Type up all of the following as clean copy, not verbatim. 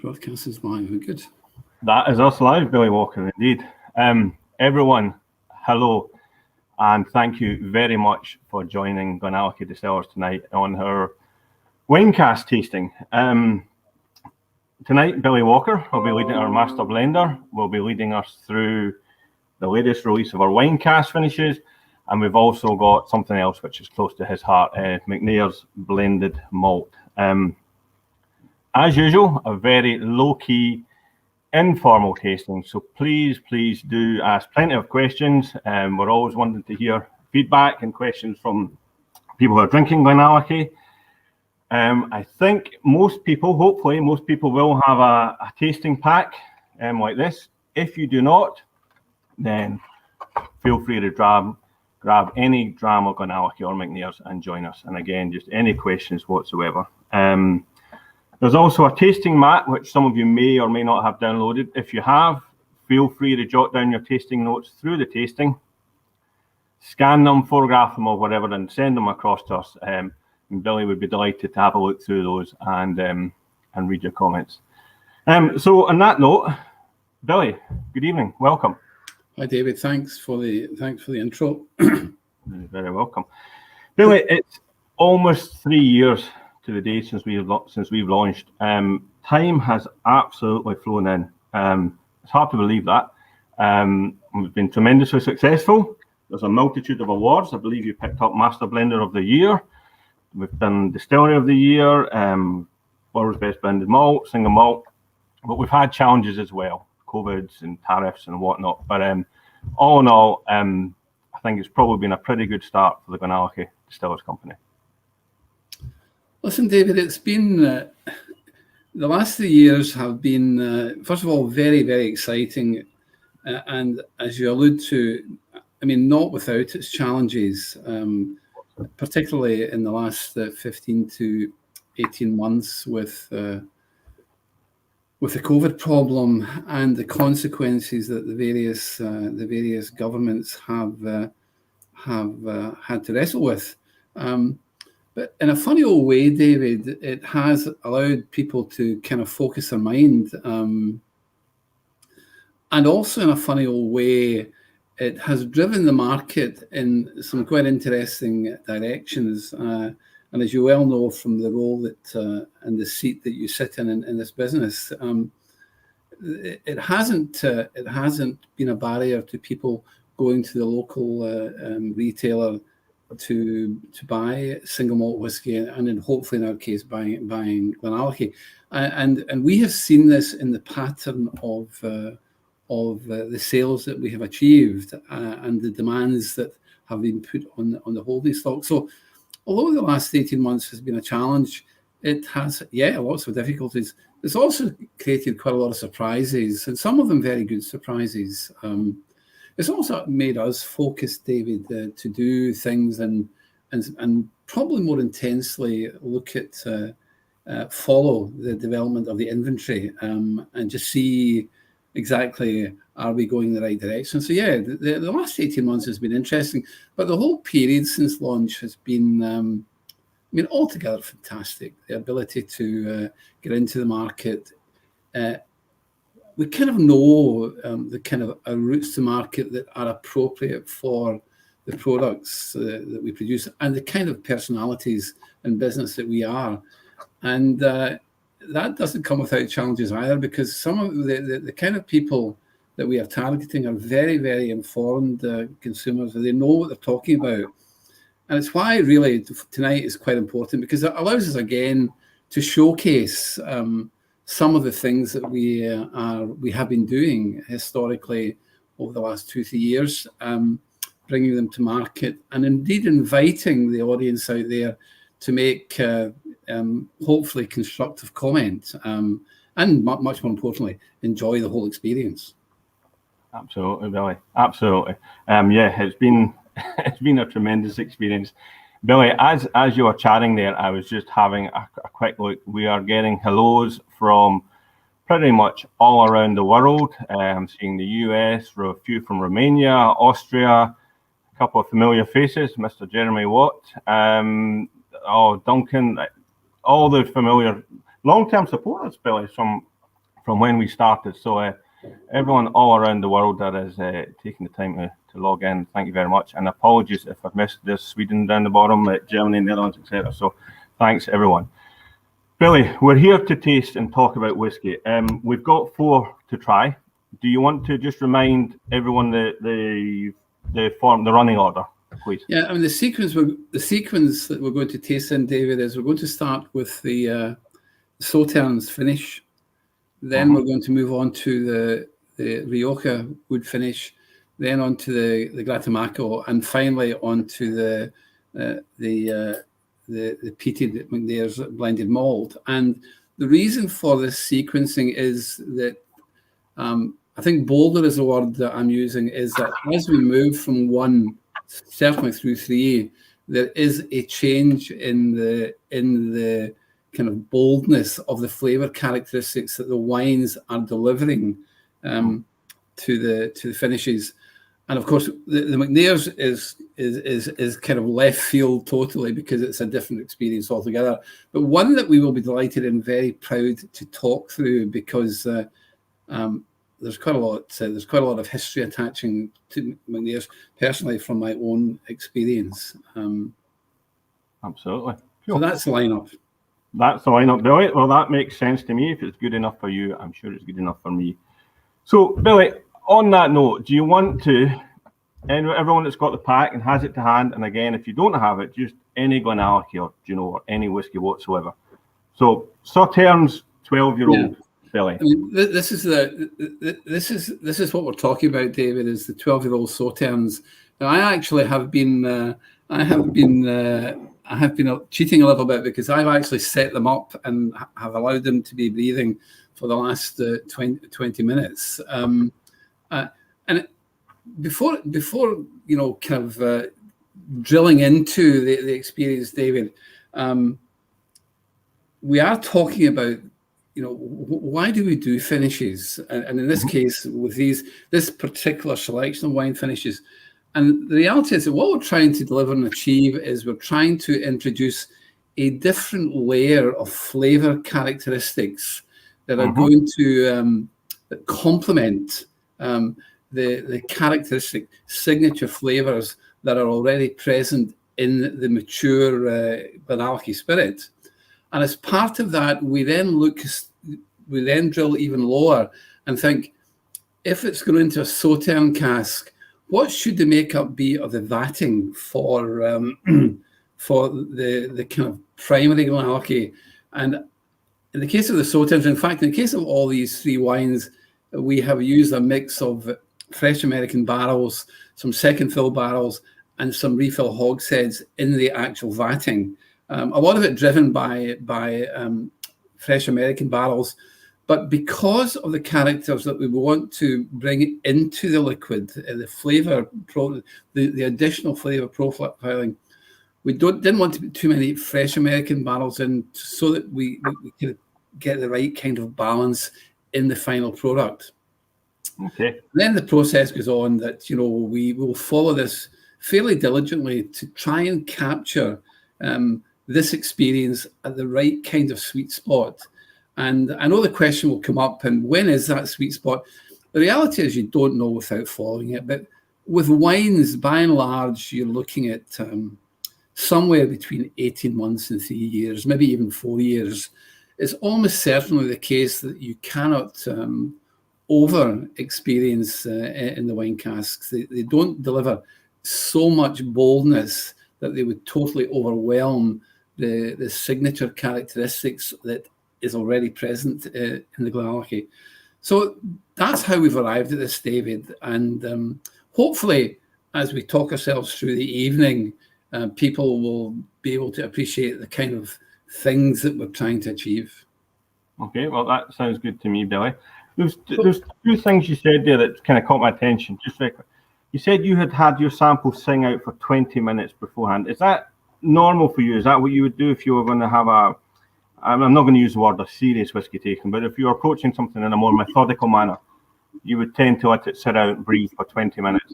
Broadcast is live. We're good. That is us live, Billy Walker, indeed. Everyone, hello, and thank you very much for joining GlenAllachie Distillers tonight on our wine cask tasting. Tonight, Billy Walker will be leading our master blender, will be leading us through the latest release of our wine cask finishes, and we've also got something else which is close to his heart, McNair's blended malt. As usual, a very low-key, informal tasting, so please do ask plenty of questions. We're always wanting to hear feedback and questions from people who are drinking GlenAllachie. I think most people, hopefully most people will have a tasting pack like this. If you do not, then feel free to grab any dram of GlenAllachie or McNair's and join us. And again, just any questions whatsoever. There's also a tasting mat, which some of you may or may not have downloaded. If you have, feel free to jot down your tasting notes through the tasting, scan them, photograph them or whatever, and send them across to us. And Billy would be delighted to have a look through those and read your comments. So on that note, Billy, good evening, welcome. Hi David, thanks for the intro. You're very welcome. Billy, it's almost 3 years to the day since we've launched. Time has absolutely flown in. It's hard to believe that. We've been tremendously successful. There's a multitude of awards. I believe you picked up Master Blender of the Year. We've done Distillery of the Year, World's Best Blended Malt, Single Malt. But we've had challenges as well, COVIDs and tariffs and whatnot. But all in all, I think it's probably been a pretty good start for the GlenAllachie Distillers Company. Listen, David, it's been the last 3 years have been, first of all, very, very exciting. And as you allude to, I mean, not without its challenges, particularly in the last 15 to 18 months with the COVID problem and the consequences that the various governments have had to wrestle with. But in a funny old way, David, it has allowed people to kind of focus their mind. And also in a funny old way, it has driven the market in some quite interesting directions. And as you well know from the role that and the seat that you sit in this business, it hasn't been a barrier to people going to the local retailer to buy single malt whiskey, and then hopefully in our case buying GlenAllachie, and we have seen this in the pattern of the sales that we have achieved and the demands that have been put on the holding stock. So although the last 18 months has been a challenge, it has lots of difficulties. It's also created quite a lot of surprises, and some of them very good surprises. It's also made us focus, David, to do things and probably more intensely look at follow the development of the inventory and just see exactly are we going in the right direction. So the last 18 months has been interesting, but the whole period since launch has been, altogether fantastic. The ability to get into the market. We kind of know the kind of routes to market that are appropriate for the products that we produce and the kind of personalities and business that we are. And that doesn't come without challenges either, because some of the kind of people that we are targeting are very, very informed consumers. They know what they're talking about. And it's why really tonight is quite important, because it allows us again to showcase some of the things that we have been doing historically over the last 2-3 years, bringing them to market, and indeed inviting the audience out there to make hopefully constructive comment, and much more importantly, enjoy the whole experience. Absolutely, Billy. Absolutely. It's been a tremendous experience. Billy, as you were chatting there, I was just having a quick look. We are getting hellos from pretty much all around the world. I'm seeing the US, a few from Romania, Austria, a couple of familiar faces, Mr. Jeremy Watt, Duncan, all the familiar long-term supporters, Billy, from from when we started. So everyone all around the world that is taking the time to log in, thank you very much. And apologies if I've missed this, Sweden down the bottom, Germany, Netherlands, etc. So thanks, everyone. Billy, we're here to taste and talk about whiskey. We've got 4 to try. Do you want to just remind everyone the running order, please? Yeah, I mean the sequence that we're going to taste in, David, is we're going to start with the Sauternes finish. Then we're going to move on to the Rioja wood finish, then on to the Grattamacco, and finally on to the peated McNair's blended malt. And the reason for this sequencing is that I think bolder is the word that I'm using, is that as we move from 1 certainly through 3, there is a change in the kind of boldness of the flavor characteristics that the wines are delivering to the finishes. And of course, the McNair's is kind of left field totally, because it's a different experience altogether. But one that we will be delighted and very proud to talk through, because there's quite a lot of history attaching to McNair's, personally, from my own experience. Absolutely. Cool. So that's the lineup. That's the lineup, Billy. Well, that makes sense to me. If it's good enough for you, I'm sure it's good enough for me. So, Billy, on that note, do you want to, and everyone that's got the pack and has it to hand, and again, if you don't have it, just any GlenAllachie or any whiskey whatsoever. So, Sauternes 12-year-old Billy. I mean, this is what we're talking about, David. Is the 12-year-old Sauternes. Now, I actually have been cheating a little bit, because I've actually set them up and have allowed them to be breathing for the last 20 minutes. And before kind of drilling into the experience, David, we are talking about, why do we do finishes? And in this case, with this particular selection of wine finishes. And the reality is that what we're trying to deliver and achieve is we're trying to introduce a different layer of flavor characteristics that are going to complement the characteristic signature flavors that are already present in the mature GlenAllachie spirit. And as part of that, we then drill even lower and think, if it's going into a Sauternes cask, what should the makeup be of the vatting for the kind of primary GlenAllachie? And in the case of the Sauternes, in fact, in the case of all these 3 wines, we have used a mix of fresh American barrels, some second fill barrels, and some refill hogsheads in the actual vatting. A lot of it driven by fresh American barrels. But because of the characters that we want to bring into the liquid, the flavor, the additional flavor profiling, we didn't want to put too many fresh American barrels in, so that we could get the right kind of balance in the final product. Okay. Then the process goes on that we will follow this fairly diligently to try and capture this experience at the right kind of sweet spot. And I know the question will come up, and when is that sweet spot? The reality is you don't know without following it. But with wines, by and large, you're looking at somewhere between 18 months and 3 years, maybe even 4 years. It's almost certainly the case that you cannot over-experience in the wine casks. They don't deliver so much boldness that they would totally overwhelm the signature characteristics that is already present in the GlenAllachie. So that's how we've arrived at this, David. And hopefully, as we talk ourselves through the evening, people will be able to appreciate the kind of things that we're trying to achieve. Okay, well, that sounds good to me, Billy. There's 2 things you said there that kind of caught my attention. Just very quick. You said you had your sample sing out for 20 minutes beforehand. Is that normal for you? Is that what you would do if you were going to have I'm not going to use the word a serious whiskey tasting, but if you're approaching something in a more methodical manner, you would tend to let it sit out and breathe for 20 minutes?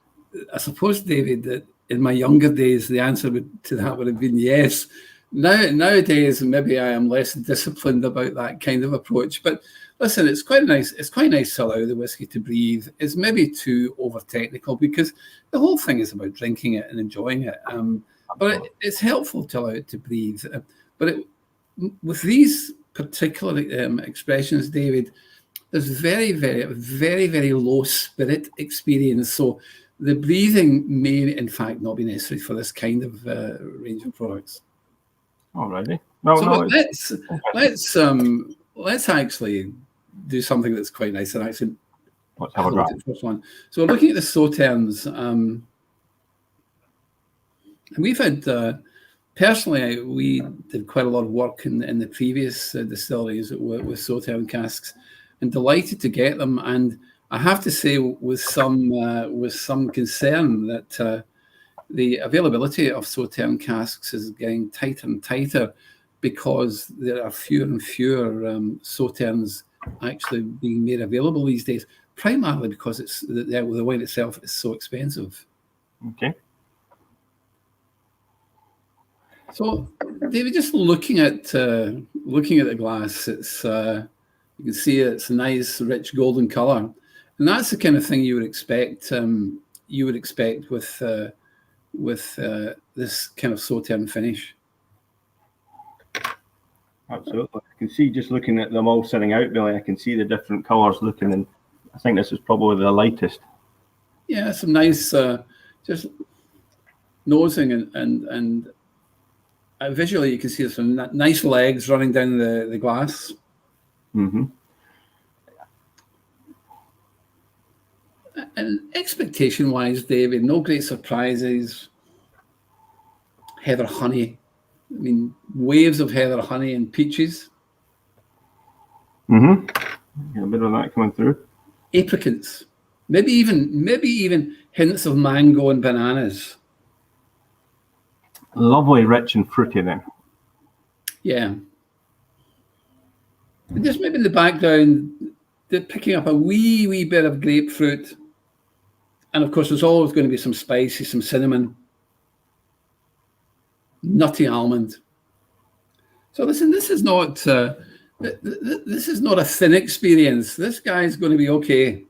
I suppose, David, that in my younger days, the answer to that would have been yes. Nowadays, maybe I am less disciplined about that kind of approach. But listen, it's quite nice. It's quite nice to allow the whiskey to breathe. It's maybe too over technical because the whole thing is about drinking it and enjoying it. But it's helpful to allow it to breathe. With these particular expressions, David, there's very, very, very, very low spirit experience. So the breathing may, in fact, not be necessary for this kind of range of products. Alrighty. Let's actually do something that's quite nice and actually. Let's have a dram. First one. So we're looking at the Sauternes, and we've had personally we did quite a lot of work in the previous distilleries with Sauterne casks, and delighted to get them. And I have to say, with some concern that. The availability of Sauterne casks is getting tighter and tighter because there are fewer and fewer Sauternes actually being made available these days, primarily because the wine itself is so expensive. Okay. So, David, just looking at the glass, it's you can see it's a nice, rich golden color, and that's the kind of thing you would expect. With this kind of Sauterne finish. Absolutely. I can see, just looking at them all sitting out, Billy, I can see the different colours looking, and I think this is probably the lightest. Yeah, some nice, just nosing and visually you can see some nice legs running down the glass. Mm-hmm. And expectation-wise, David, no great surprises. Heather honey. I mean, waves of heather honey and peaches. Mm-hmm. A bit of that coming through. Apricots. Maybe even hints of mango and bananas. Lovely, rich and fruity then. Yeah. And just maybe in the background, they're picking up a wee bit of grapefruit. And of course, there's always going to be some spicy, some cinnamon, nutty almond. So listen, this is not a thin experience. This guy's going to be okay.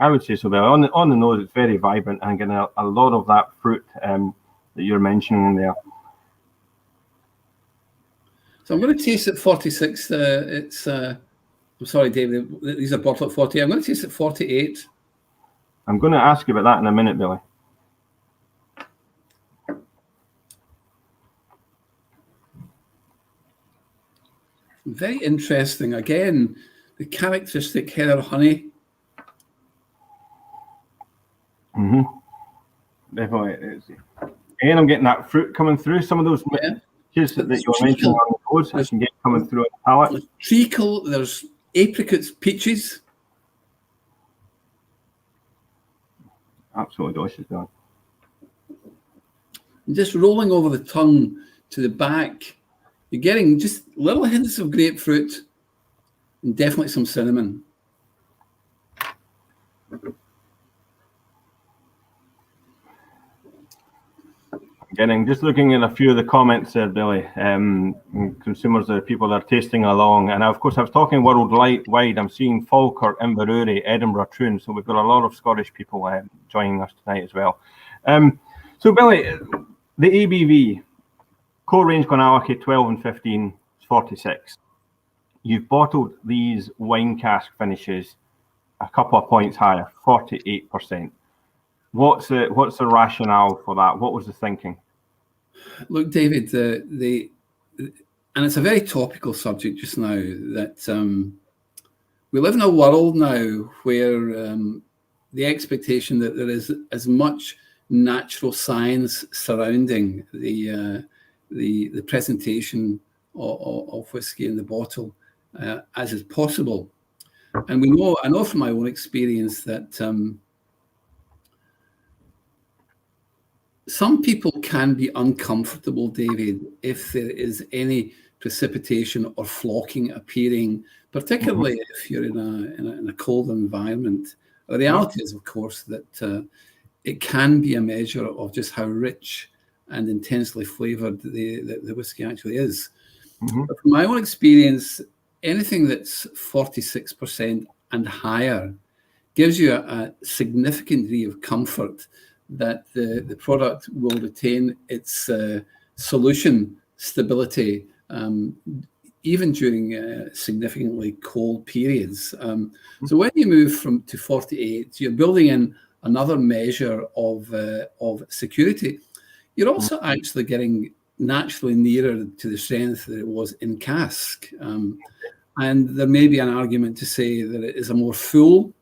I would say so, Bill. On the nose, it's very vibrant and getting a lot of that fruit that you're mentioning there. So I'm going to taste at 46. I'm sorry, David. These are bottled at 40. I'm going to taste at 48. I'm going to ask you about that in a minute, Billy. Very interesting. Again, the characteristic heather honey. Mm-hmm. Definitely. And I'm getting that fruit coming through. Some of those peaches that you were mentioning on the nose, I can get coming through on the palate. There's treacle, there's apricots, peaches. Absolutely delicious, Bill. Just rolling over the tongue to the back, you're getting just little hints of grapefruit and definitely some cinnamon. Just looking at a few of the comments there, Billy. Consumers, people that are tasting along, and of course I was talking worldwide. I'm seeing Falkirk, Inverurie, Edinburgh, Troon, so we've got a lot of Scottish people joining us tonight as well. So Billy, the ABV, core range GlenAllachie 12 and 15 is 46. You've bottled these wine cask finishes a couple of points higher, 48%. What's the rationale for that? What was the thinking? Look, David, and it's a very topical subject just now, that we live in a world now where the expectation that there is as much natural science surrounding the presentation of whiskey in the bottle as is possible. And I know from my own experience that some people can be uncomfortable, David, if there is any precipitation or flocking appearing, particularly if you're in a cold environment. The reality is, of course, that it can be a measure of just how rich and intensely flavoured the whiskey actually is. Mm-hmm. But from my own experience, anything that's 46% and higher gives you a significant degree of comfort that the product will retain its solution stability even during significantly cold periods. So when you move to 48, you're building in another measure of security. You're also actually getting naturally nearer to the strength that it was in cask. And there may be an argument to say that it is a more full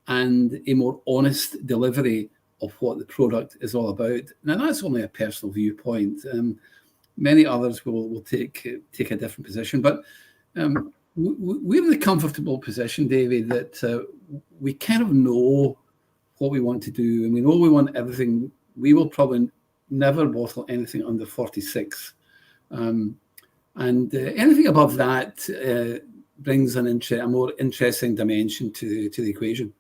and a more honest delivery of what the product is all about. Now, that's only a personal viewpoint. Many others will take a different position, but we're in the comfortable position, David, that we kind of know what we want to do, and we know we want everything. We will probably never bottle anything under 46, and anything above that brings a more interesting dimension to the equation.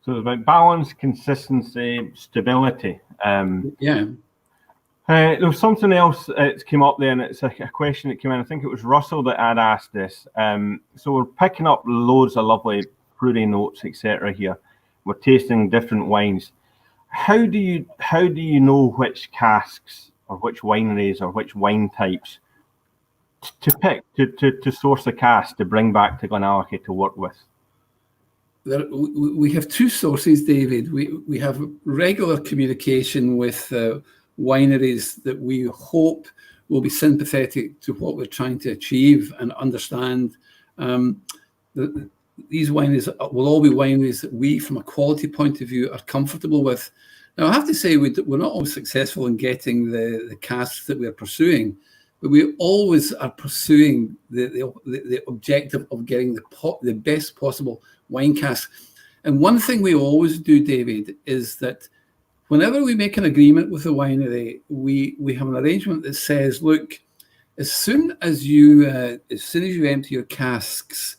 So it's about balance, consistency, stability. Yeah. There was something else that came up there, and it's a question that came in. I think it was Russell that had asked this. So we're picking up loads of lovely fruity notes, etc. here. We're tasting different wines. How do you know which casks or which wineries or which wine types to pick to source a cask to bring back to GlenAllachie to work with? We have two sources, David. We have regular communication with wineries that we hope will be sympathetic to what we're trying to achieve and understand. These wineries will all be wineries that we, from a quality point of view, are comfortable with. Now, I have to say we're not always successful in getting the casks that we're pursuing, but we always are pursuing the objective of getting the best possible wine cask. And one thing we always do, David, is that whenever we make an agreement with the winery, we have an arrangement that says, look, as soon as you empty your casks,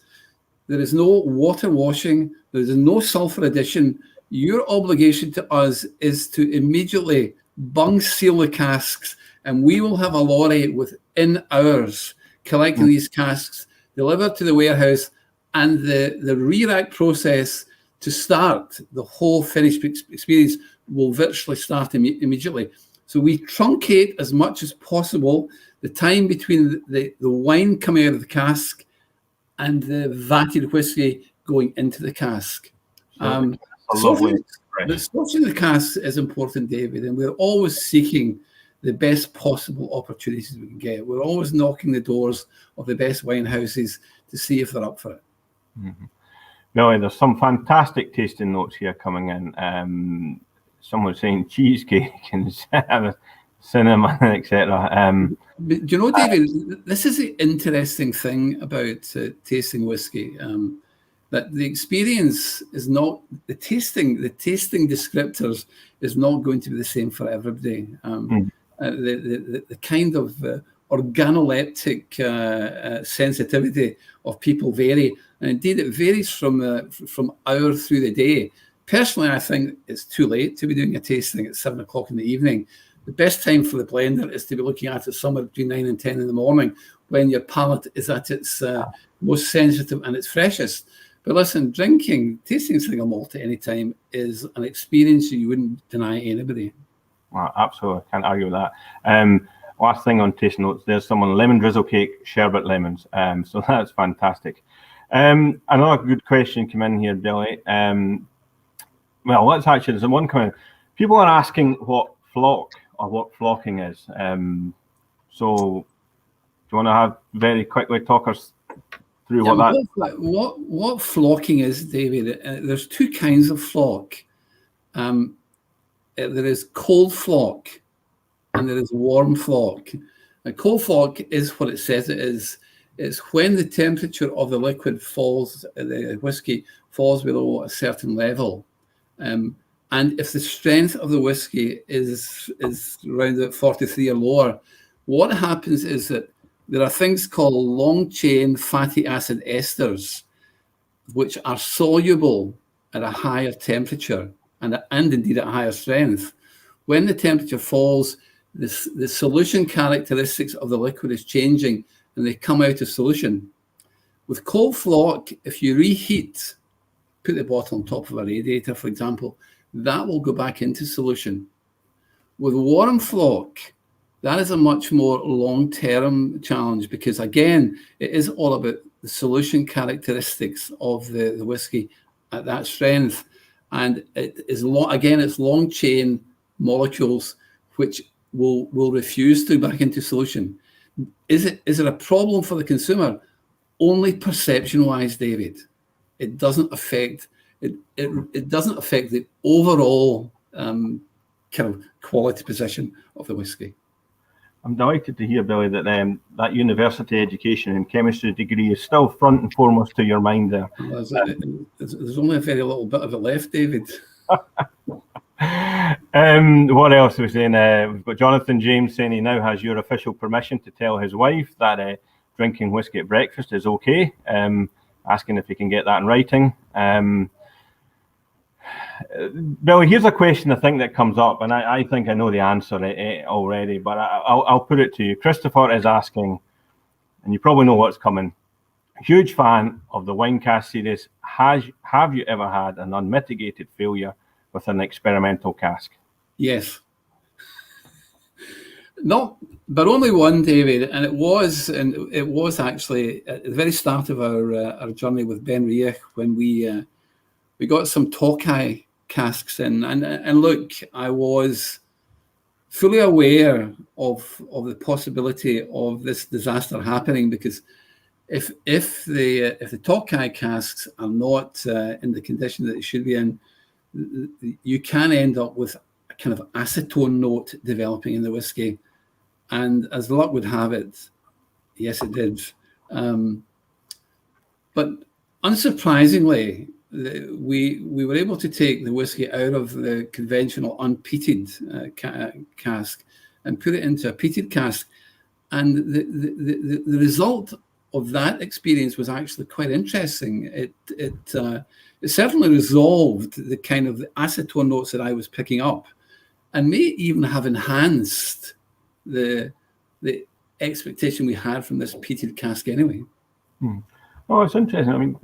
there is no water washing, there is no sulfur addition. Your obligation to us is to immediately bung seal the casks, and we will have a lorry within hours collecting these casks, delivered to the warehouse, and the re-rack process to start the whole finished experience will virtually start immediately. So we truncate as much as possible the time between the wine coming out of the cask and the vatted whiskey going into the cask. Sourcing the cask is important, David, and we're always seeking the best possible opportunities we can get. We're always knocking the doors of the best wine houses to see if they're up for it. Mm-hmm. Billy, there's some fantastic tasting notes here coming in. Someone saying cheesecake and cinnamon, etc. Do you know, David, this is the interesting thing about tasting whiskey. That the experience is not the tasting descriptors is not going to be the same for everybody. The kind of organoleptic sensitivity of people vary, and indeed it varies from hour through the day. Personally, I think it's too late to be doing a tasting at 7 o'clock in the evening. The best time for the blender is to be looking at it somewhere between 9 and 10 in the morning, when your palate is at its most sensitive and its freshest. But listen, tasting single malt at any time is an experience you wouldn't deny anybody. Well, absolutely, can't argue with that. Last thing on tasting notes, there's someone lemon drizzle cake, sherbet lemons. So that's fantastic. Another good question came in here, Billy. Well, there's one coming. People are asking what flock or what flocking is. So do you want to have very quickly talk us through what flocking is, David? There's two kinds of flock. There is cold flock and there is warm flock. A cold flock is what it says it is. It's when the temperature of the liquid falls, the whiskey falls below a certain level. And if the strength of the whiskey is around at 43 or lower, what happens is that there are things called long-chain fatty acid esters, which are soluble at a higher temperature and indeed at a higher strength. when the temperature falls, the solution characteristics of the liquid is changing and they come out of solution. With cold flock, if you reheat, put the bottle on top of a radiator, for example, that will go back into solution. With warm flock, that is a much more long-term challenge because, again, it is all about the solution characteristics of the whiskey at that strength. And it is it's long chain molecules which will refuse to go back into solution. Is it a problem for the consumer? Only perception-wise, David. It doesn't affect it doesn't affect the overall kind of quality position of the whiskey. I'm delighted to hear, Billy, that that university education and chemistry degree is still front and foremost to your mind there. There's only a very little bit of it left, David. What else are we saying? We've got Jonathan James saying he now has your official permission to tell his wife that drinking whiskey at breakfast is okay, asking if he can get that in writing. Billy, here's a question I think that comes up, and I think I know the answer already, but I'll put it to you. Christopher is asking, and you probably know what's coming. Huge fan of the Wine Cask Series. Have you ever had an unmitigated failure with an experimental cask? Yes. Not, but only one, David, and it was actually at the very start of our journey with Ben Rioja when we got some Tokai casks in, and look, I was fully aware of the possibility of this disaster happening because if the Tokai casks are not in the condition that they should be in, you can end up with a kind of acetone note developing in the whiskey. And as luck would have it, yes, it did. But unsurprisingly, we were able to take the whiskey out of the conventional unpeated cask and put it into a peated cask. And the result of that experience was actually quite interesting. It certainly resolved the kind of acetone notes that I was picking up and may even have enhanced the expectation we had from this peated cask anyway. Oh, it's interesting. I mean,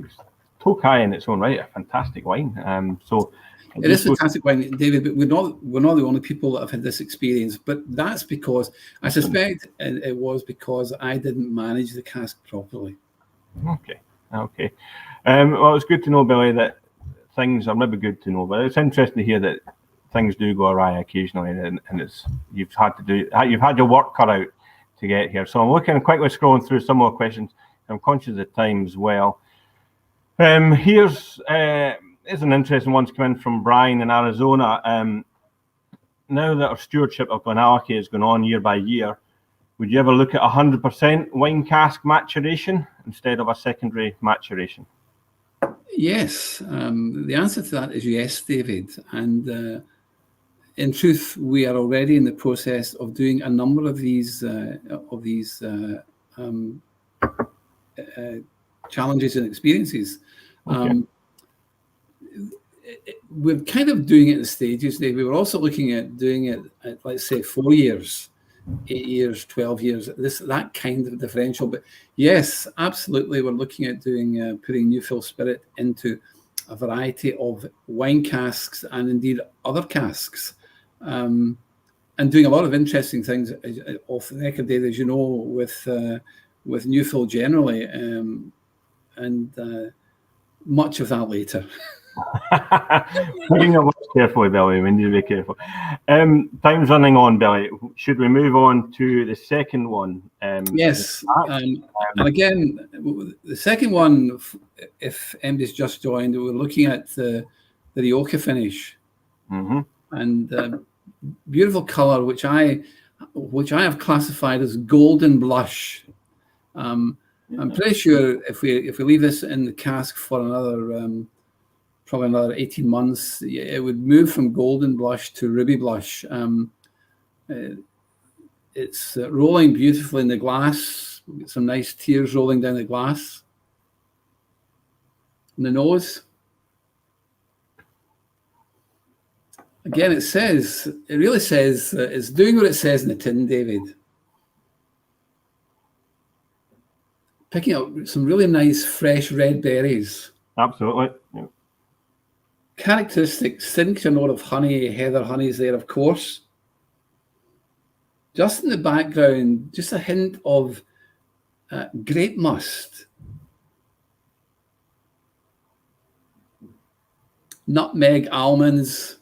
Tokai in its own right, a fantastic wine. So it is fantastic wine, David, but we're not the only people that have had this experience. But that's because I suspect it was because I didn't manage the cask properly. Okay. Well, it's good to know, Billy, that things are maybe good to know, but it's interesting to hear that things do go awry occasionally, and you've had your work cut out to get here. So I'm looking quickly scrolling through some more questions. I'm conscious of time as well. Here's an interesting one to come in from Brian in Arizona. Now that our stewardship of GlenAllachie has gone on year by year, would you ever look at 100% wine cask maturation instead of a secondary maturation? Yes, the answer to that is yes, David. And in truth, we are already in the process of doing a number of these challenges and experiences. Okay. We're kind of doing it in stages, Dave. We were also looking at doing it at, let's say, 4 years, 8 years, 12 years, that kind of differential. But yes, absolutely, we're looking at doing putting new fill spirit into a variety of wine casks and indeed other casks, and doing a lot of interesting things off the record, Dave, as you know, with new fill generally, and much of that later. Putting your words carefully, Billy. We need to be careful. Time's running on, Billy. Should we move on to the second one? Yes. And again, the second one, if MD's just joined, we're looking at the Rioja finish, and beautiful color, which I have classified as golden blush. I'm pretty sure if we leave this in the cask for probably another 18 months, it would move from golden blush to ruby blush. It's rolling beautifully in the glass. We get some nice tears rolling down the glass. In the nose. Again, it really says, it's doing what it says in the tin, David. Picking up some really nice, fresh red berries. Absolutely. Yeah. Characteristic signature note of honey, heather honey's there, of course. Just in the background, just a hint of grape must. Nutmeg, almonds.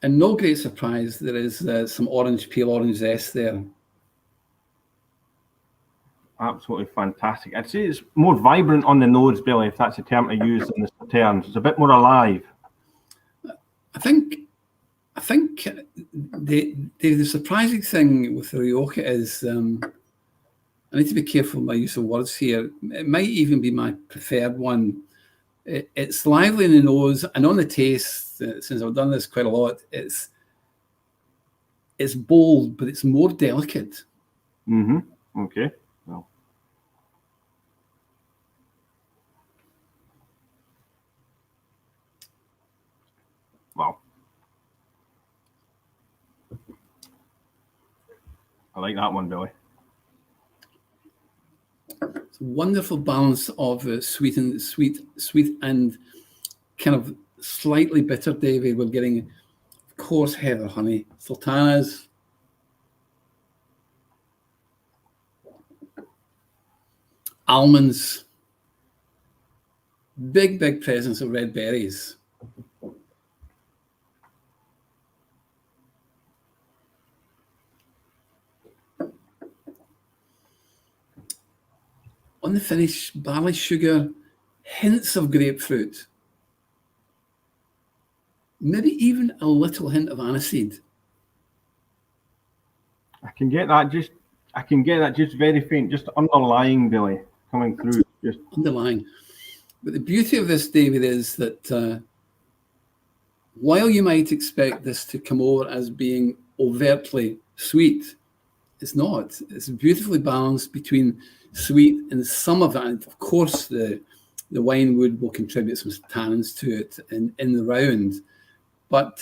And no great surprise, there is some orange peel, orange zest there. Absolutely fantastic. I'd say it's more vibrant on the nose, Billy, if that's a term to use in the Sauternes. It's a bit more alive. I think the surprising thing with the Rioja is, I need to be careful with my use of words here. It might even be my preferred one. It's lively in the nose, and on the taste, since I've done this quite a lot, it's bold, but it's more delicate. Mm-hmm. Okay. Well. Wow. I like that one, Billy. It's a wonderful balance of sweet and kind of slightly bitter, David. We're getting, of course, heather honey, Sauternes, almonds, big presence of red berries. On the finish, barley sugar, hints of grapefruit, maybe even a little hint of aniseed. I can get that just very faint, just underlying, Billy, coming through. Just underlying. But the beauty of this, David, is that while you might expect this to come over as being overtly sweet, it's not. It's beautifully balanced between sweet and some of that. And of course, the wine wood will contribute some tannins to it in the round. But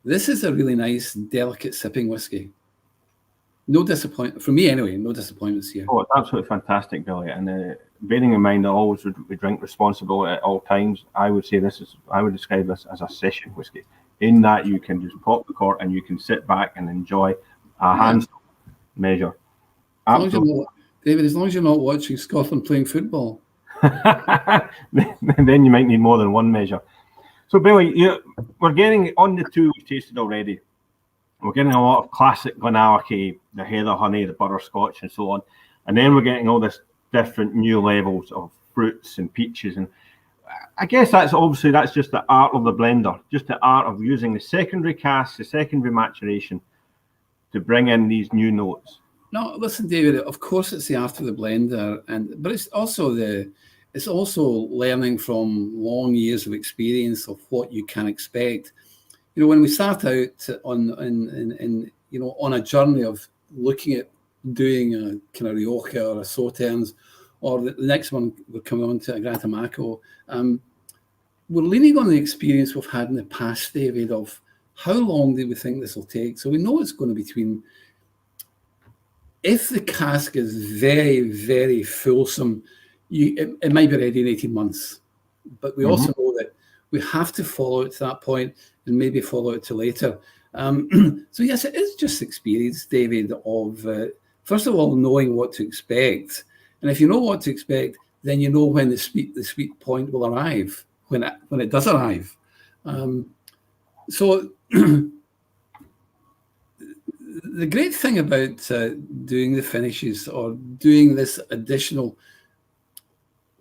this is a really nice, delicate sipping whiskey. No disappointment, for me anyway, no disappointments here. Oh, it's absolutely fantastic, Billy. And bearing in mind that always we drink responsibly at all times, I would describe this as a session whiskey. In that you can just pop the cork and you can sit back and enjoy a hands measure. David, as long as you're not watching Scotland playing football. Then you might need more than one measure. So, Billy, we're getting on the two we've tasted already. We're getting a lot of classic GlenAllachie, the heather honey, the butterscotch, and so on. And then we're getting all this different new levels of fruits and peaches. And I guess that's just the art of the blender, just the art of using the secondary casks, the secondary maturation to bring in these new notes. No, listen, David, of course it's the art of the blender, but it's also learning from long years of experience of what you can expect. You know, when we start out on a journey of looking at doing a kind of Rioja or a Sauternes, or the next one we're coming on to a Grattamacco, we're leaning on the experience we've had in the past, David, of how long do we think this will take. So we know it's going to be between, if the cask is very, very fulsome, it might be ready in 18 months. But we also know that we have to follow it to that point and maybe follow it to later. So yes, it is just experience, David, of first of all, knowing what to expect. And if you know what to expect, then you know when the sweet point will arrive, when it does arrive. So the great thing about doing the finishes or doing this additional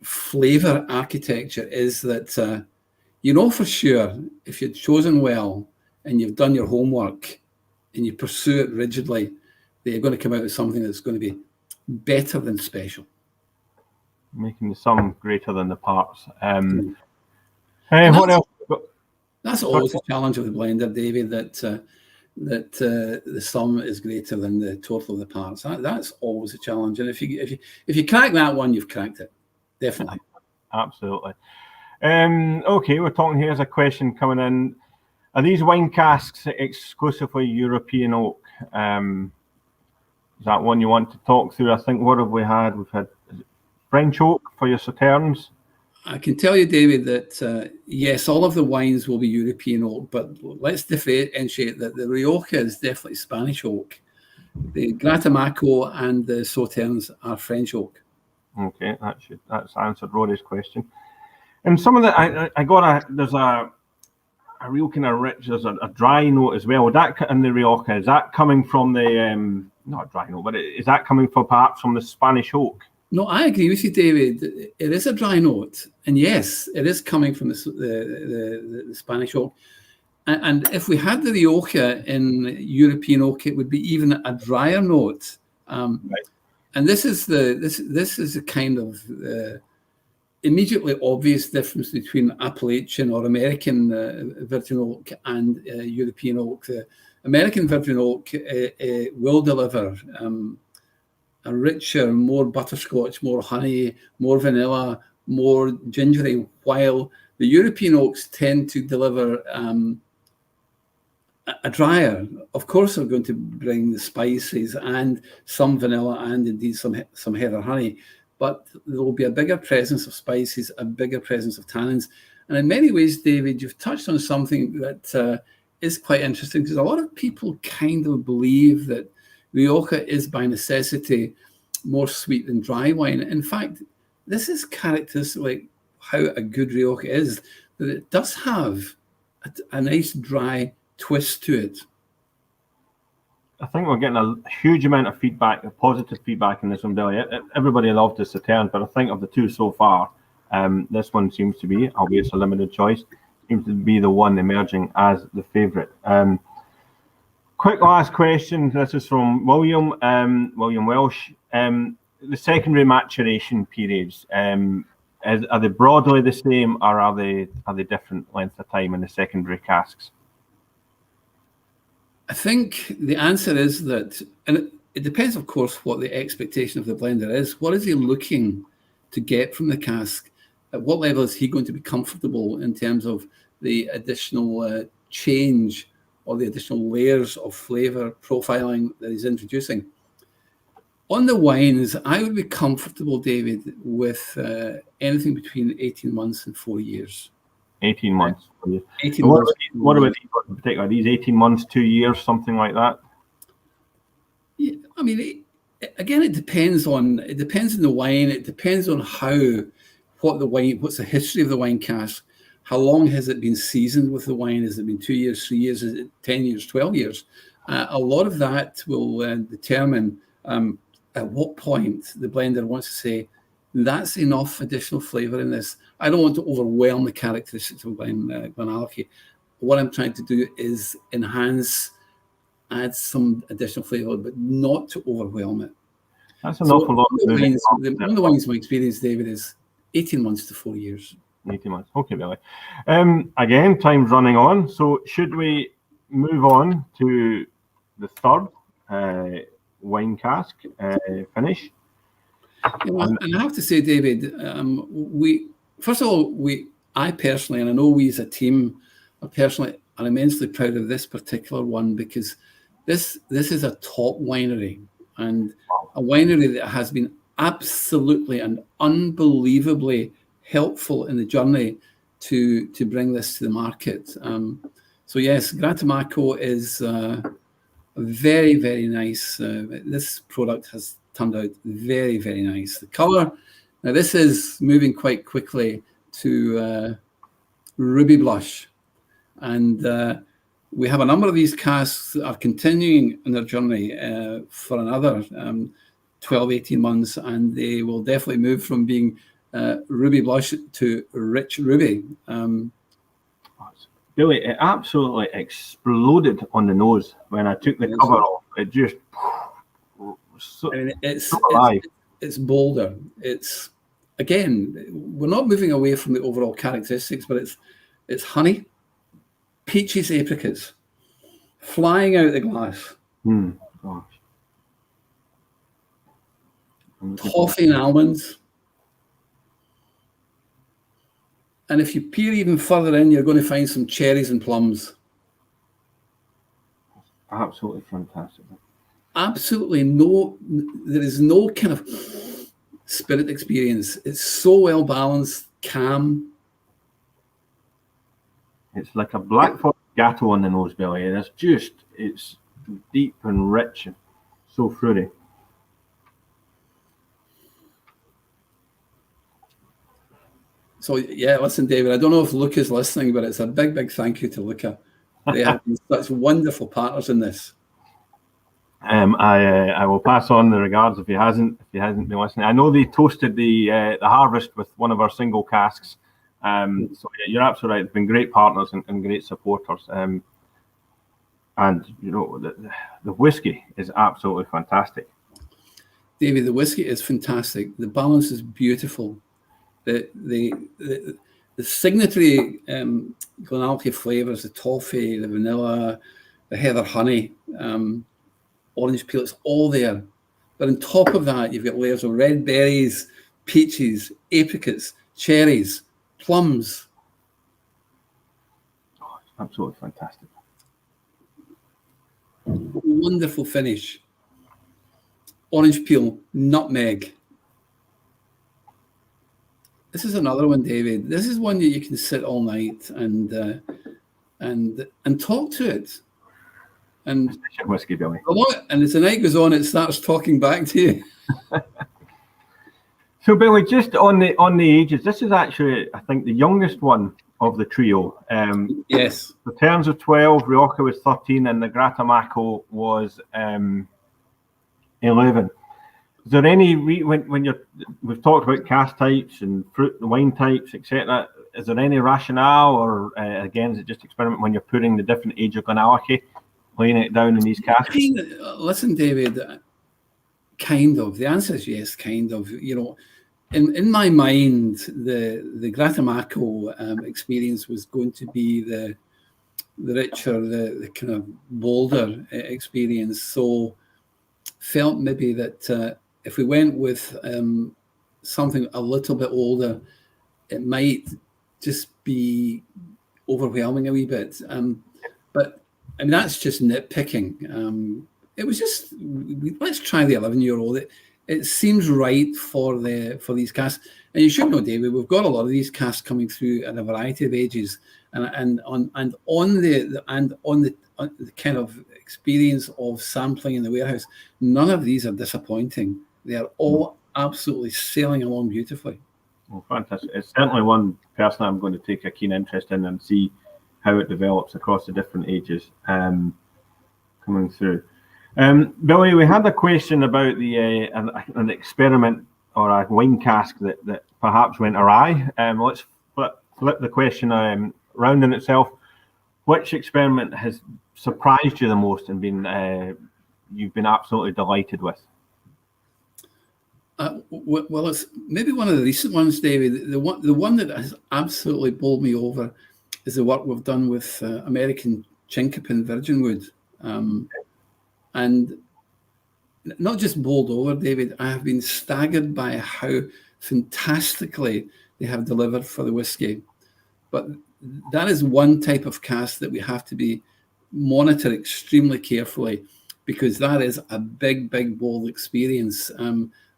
flavor architecture is that you know for sure if you've chosen well and you've done your homework and you pursue it rigidly, that you're going to come out with something that's going to be better than special. Making the sum greater than the parts. What else? That's always a challenge of the blender, David, that the sum is greater than the total of the parts. That's always a challenge. And if you crack that one, you've cracked it. Definitely. Absolutely. Okay, we're talking. Here's a question coming in. Are these wine casks exclusively European oak? Is that one you want to talk through? I think, what have we had? We've had French oak for your Sauternes. I can tell you, David, that yes, all of the wines will be European oak, but let's differentiate that the Rioja is definitely Spanish oak. The Grattamacco and the Sauternes are French oak. Okay, that's answered Rory's question. And some of the there's a real kind of rich, there's a dry note as well. That in the Rioja, is that coming from the not a dry note, but is that coming from perhaps from the Spanish oak? No, I agree with you, David. It is a dry note, and yes, it is coming from the Spanish oak. And if we had the Rioja in European oak, it would be even a drier note. Right. And this is the kind of immediately obvious difference between Appalachian or American virgin oak and European oak. American virgin oak will deliver a richer, more butterscotch, more honey, more vanilla, more gingery, while the European oaks tend to deliver a drier. Of course, they're going to bring the spices and some vanilla and indeed some heather honey, but there will be a bigger presence of spices, a bigger presence of tannins. And in many ways, David, you've touched on something that is quite interesting, because a lot of people kind of believe that Rioja is by necessity more sweet than dry wine. In fact, this is characteristic how a good Rioja is, that it does have a nice dry twist to it. I think we're getting a huge amount of feedback, positive feedback in this one, Billy. Everybody loved the Sauternes, but I think of the two so far, this one seems to be, albeit it's a limited choice, seems to be the one emerging as the favourite. Quick last question. This is from William Welsh. The secondary maturation periods, are they broadly the same, or are they different lengths of time in the secondary casks? I think the answer is that, and it depends, of course, what the expectation of the blender is. What is he looking to get from the cask? At what level is he going to be comfortable in terms of the additional change or the additional layers of flavour profiling that he's introducing? On the wines, I would be comfortable, David, with anything between 18 months and 4 years. 18 months. 18 what months. What about these in particular? These 18 months, 2 years, something like that? Yeah, I mean, again, it depends on the wine. It depends on what's the history of the wine cask. How long has it been seasoned with the wine? Has it been 2 years, 3 years? Is it 10 years, 12 years? A lot of that will determine at what point the blender wants to say, that's enough additional flavour in this. I don't want to overwhelm the characteristics of GlenAllachie. What I'm trying to do is add some additional flavour, but not to overwhelm it. That's an awful lot. One of the wines my experience, David, is 18 months to 4 years. 18 months. Okay, Billy. Again, time's running on. So should we move on to the third wine cask finish? And I have to say, David, I personally, and I know we as a team are immensely proud of this particular one, because this is a top winery, and a winery that has been absolutely and unbelievably helpful in the journey to bring this to the market. So yes, Grattamacco is very, very nice. This product has turned out very, very nice. The colour, now this is moving quite quickly to ruby blush, and we have a number of these casks that are continuing in their journey for another 12, 18 months, and they will definitely move from being ruby blush to rich ruby. Billy, it absolutely exploded on the nose when I took the cover off. It just... it's bolder. It's, again, we're not moving away from the overall characteristics, but it's honey, peaches, apricots, flying out the glass. Gosh. Toffee and almonds. And if you peer even further in, you're going to find some cherries and plums. Absolutely fantastic. Absolutely there is no kind of spirit experience. It's so well balanced, calm. It's like a black forest gatto on the nose, Billy. And it's deep and rich and so fruity. So yeah, listen, David, I don't know if Luca is listening, but it's a big, big thank you to Luca. They have been such wonderful partners in this. I will pass on the regards if he hasn't been listening. I know they toasted the harvest with one of our single casks. So yeah, you're absolutely right. They've been great partners and great supporters. And you know, the whiskey is absolutely fantastic. David, the whiskey is fantastic. The balance is beautiful. The signatory GlenAllachie flavors, the toffee, the vanilla, the heather honey, orange peel, it's all there. But on top of that, you've got layers of red berries, peaches, apricots, cherries, plums. Oh, it's absolutely fantastic. Wonderful finish. Orange peel, nutmeg. This is another one, David. This is one that you can sit all night and talk to it. And whiskey, Billy. And as the night goes on, it starts talking back to you. So, Billy, just on the ages, this is actually, I think, the youngest one of the trio. Yes. The Sauternes of 12, Rioja was 13, and the Grattamacco was 11. Is there any we've talked about cask types and fruit and wine types, etc. Is there any rationale, or again, is it just experiment when you're putting the different age of GlenAllachie, laying it down in these casks? Listen, David, kind of. The answer is yes, kind of. You know, in my mind, the Grattamacco experience was going to be the richer, the kind of bolder experience. So felt maybe that if we went with something a little bit older, it might just be overwhelming a wee bit. But I mean, that's just nitpicking. It was just, let's try the 11-year-old. It seems right for these casks. And you should know, David, we've got a lot of these casks coming through at a variety of ages, and on the kind of experience of sampling in the warehouse, none of these are disappointing. They are all absolutely sailing along beautifully. Well, fantastic. It's certainly one personally I'm going to take a keen interest in and see how it develops across the different ages coming through. Billy, we had a question about an experiment or a wine cask that perhaps went awry. Let's flip the question round in itself. Which experiment has surprised you the most and you've been absolutely delighted with? Well, it's maybe one of the recent ones, David. The one that has absolutely bowled me over is the work we've done with American Chinquapin virgin wood. And not just bowled over, David, I have been staggered by how fantastically they have delivered for the whiskey. But that is one type of cask that we have to monitor extremely carefully, because that is a big, big, bold experience.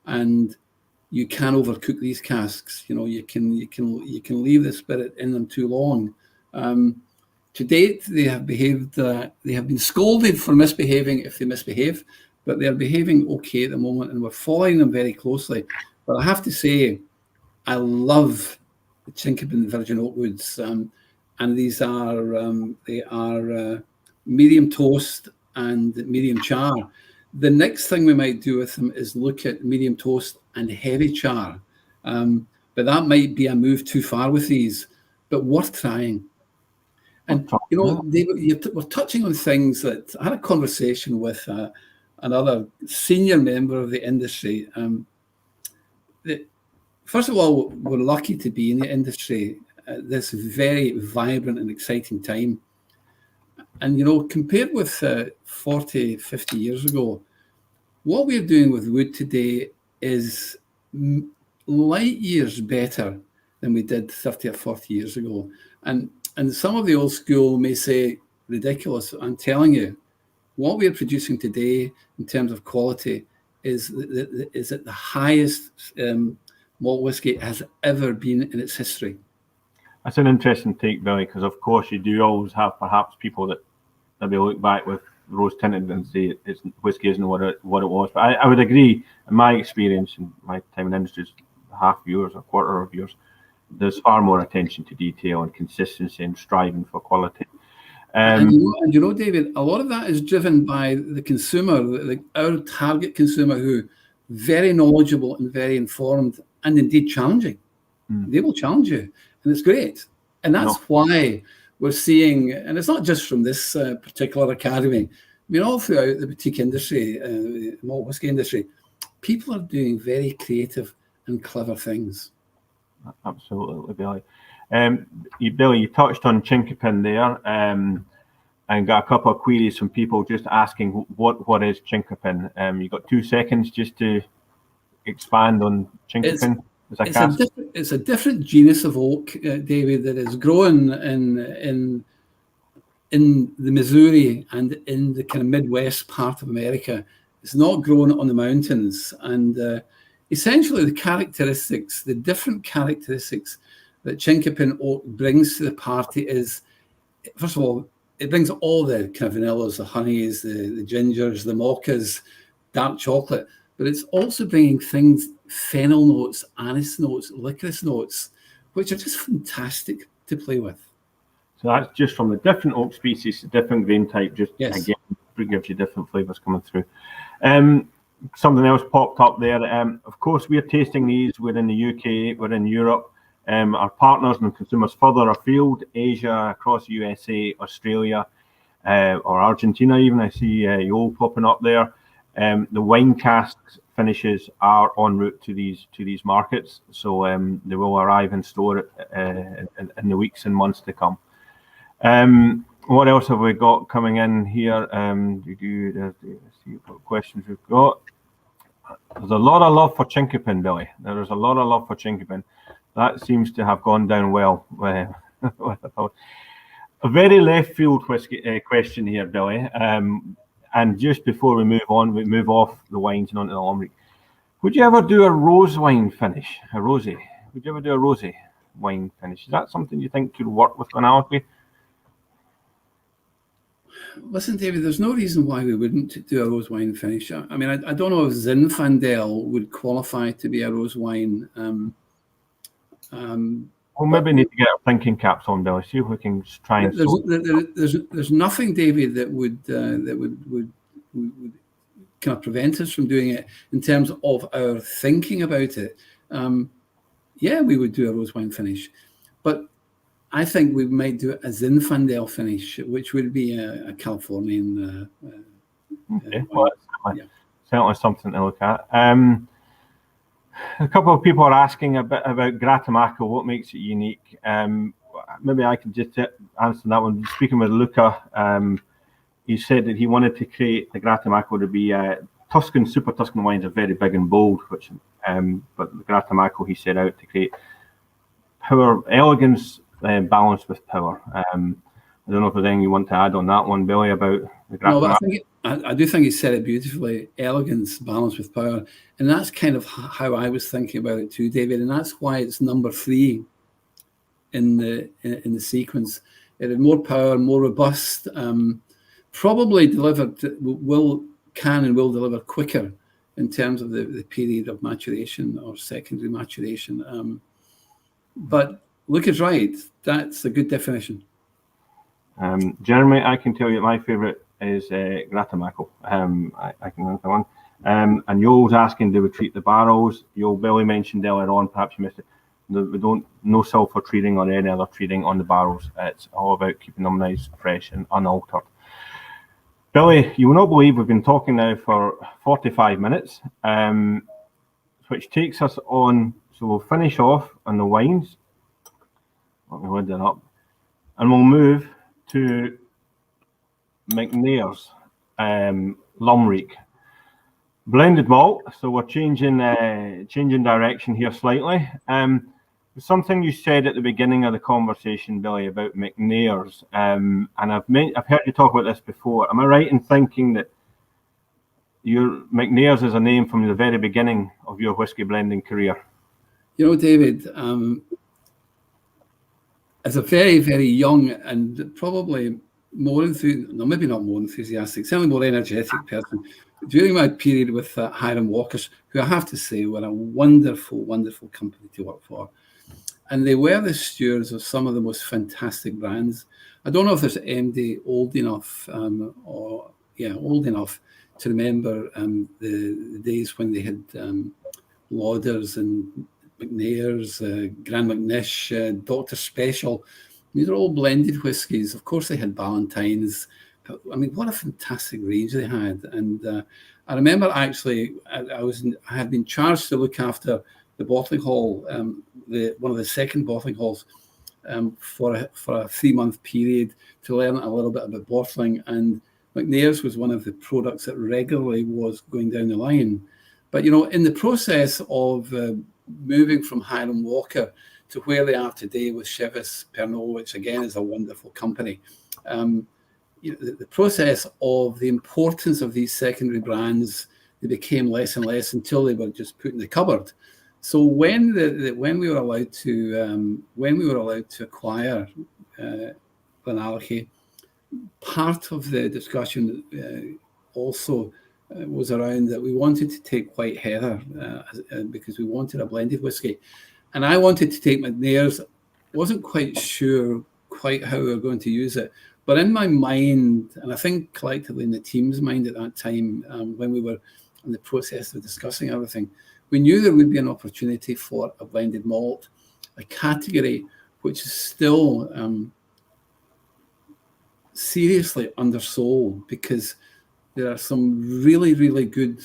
And you can overcook these casks. You know, you can leave the spirit in them too long. To date, they have been scolded for misbehaving if they misbehave, but they're behaving okay at the moment, and we're following them very closely. But I have to say, I love the Chinquapin virgin oak woods, and these are medium toast and medium char. The next thing we might do with them is look at medium toast and heavy char, but that might be a move too far with these, but worth trying. And, you know, we're touching on things that I had a conversation with another senior member of the industry. First of all, we're lucky to be in the industry at this very vibrant and exciting time. And, you know, compared with 40, 50 years ago, what we're doing with wood today is light years better than we did 30 or 40 years ago. And some of the old school may say, ridiculous. I'm telling you, what we are producing today in terms of quality is at the highest malt whiskey has ever been in its history. That's an interesting take, Billy, because of course you do always have perhaps people that maybe look back with rose tinted and say it's whiskey isn't what it was. But I would agree, in my experience, in my time in industry, half yours, a quarter of yours, there's far more attention to detail and consistency and striving for quality. And you know, David, a lot of that is driven by the consumer, our target consumer, who very knowledgeable and very informed and indeed challenging. They will challenge you, and it's great. And that's why we're seeing, and it's not just from this particular academy, I mean, all throughout the boutique industry, malt whiskey industry, people are doing very creative and clever things. Absolutely, Billy. Billy, you touched on Chinquapin there, and got a couple of queries from people just asking what is Chinquapin. You got 2 seconds just to expand on Chinquapin. It's a different genus of oak, David, that is grown in the Missouri and in the kind of Midwest part of America. It's not grown on the mountains, and essentially the different characteristics that Chinquapin oak brings to the party is, first of all, it brings all the kind of vanillas, the honeys, the gingers, the mochas, dark chocolate, but it's also bringing things, fennel notes, anise notes, licorice notes, which are just fantastic to play with. So that's just from the different oak species, the different grain type, just again, gives you different flavours coming through. Something else popped up there. Of course, we're tasting these. We're in the UK, we're in Europe. Our partners and consumers further afield, Asia, across USA, Australia, or Argentina even. I see Yole popping up there. The wine casks finishes are en route to these markets, so they will arrive in store in the weeks and months to come. What else have we got coming in here? Let's see what questions we've got. There's a lot of love for Chinquapin, Billy. There is a lot of love for Chinquapin. That seems to have gone down well. A very left field question here, Billy. And just before we move on, we move off the wines and onto the Lambic. Would you ever do a rose wine finish, a rosé? Would you ever do a rosé wine finish? Is that something you think could work with GlenAllachie? Listen, David, there's no reason why we wouldn't do a rose wine finish. I mean, I don't know if Zinfandel would qualify to be a rose wine. Well, maybe need to get our thinking caps on, Billy. See if we can try and. There's nothing, David, that would kind of prevent us from doing it in terms of our thinking about it. Yeah, we would do a rose wine finish, but I think we might do a Zinfandel finish, which would be a Californian. Okay, well, certainly something to look at. A couple of people are asking a bit about Grattamacco, what makes it unique. Maybe I can just answer that one. Speaking with Luca, he said that he wanted to create the Grattamacco to be Tuscan, super Tuscan wines are very big and bold, which but the Grattamacco he set out to create power, elegance, balanced with power. I don't know if there's anything you want to add on that one, Billy, about the Grattamacco. No, but I do think he said it beautifully. Elegance, balanced with power, and that's kind of how I was thinking about it too, David. And that's why it's number 3 in the sequence. It had more power, more robust. Probably delivered can and will deliver quicker in terms of the period of maturation or secondary maturation. But Luca's right. That's a good definition. Jeremy, I can tell you my favourite is Grattamacco. I can answer one. And Yoel's asking, do we treat the barrels? Billy mentioned earlier on, perhaps you missed it. No sulphur treating or any other treating on the barrels. It's all about keeping them nice, fresh, and unaltered. Billy, you will not believe we've been talking now for 45 minutes, which takes us on. So we'll finish off on the wines. Let me lid that up, and we'll move to McNair's Lambic blended malt. So we're changing direction here slightly. something you said at the beginning of the conversation, Billy, about McNairs, and I've heard you talk about this before. Am I right in thinking that your McNairs is a name from the very beginning of your whiskey blending career? You know, David, as a very, very young and probably more maybe not more enthusiastic, certainly more energetic person, during my period with Hiram Walkers, who I have to say were a wonderful, wonderful company to work for. And they were the stewards of some of the most fantastic brands. I don't know if there's MD old enough old enough to remember the days when they had Lauders and McNairs, Grand McNish, Dr. Special. These are all blended whiskies. Of course, they had Ballantines. But, I mean, what a fantastic range they had. And I remember actually, I had been charged to look after the bottling hall, one of the second bottling halls, for a 3-month period to learn a little bit about bottling. And McNair's was one of the products that regularly was going down the line. But, you know, in the process of moving from Hiram Walker to where they are today with Chivas Pernod, which again is a wonderful company, you know, the process of the importance of these secondary brands, they became less and less until they were just put in the cupboard. So when we were allowed to acquire GlenAllachie, part of the discussion also was around that we wanted to take White Heather because we wanted a blended whiskey, and I wanted to take McNair's. Wasn't quite sure quite how we were going to use it, but in my mind, and I think collectively in the team's mind at that time, when we were in the process of discussing everything, we knew there would be an opportunity for a blended malt, a category which is still seriously undersold, because there are some really, really good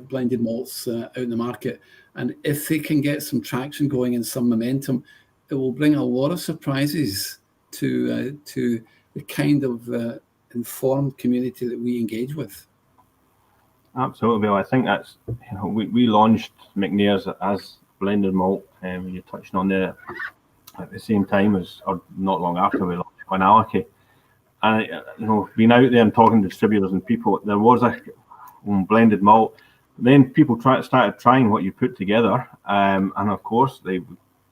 blended malts out in the market. And if they can get some traction going and some momentum, it will bring a lot of surprises to the kind of informed community that we engage with. Absolutely, Bill. I think that's, you know, we launched McNair's as blended malt, and you're touching on there at the same time as, or not long after, we launched GlenAllachie. And, you know, being out there and talking to distributors and people, there was a blended malt. Then people started trying what you put together, and of course they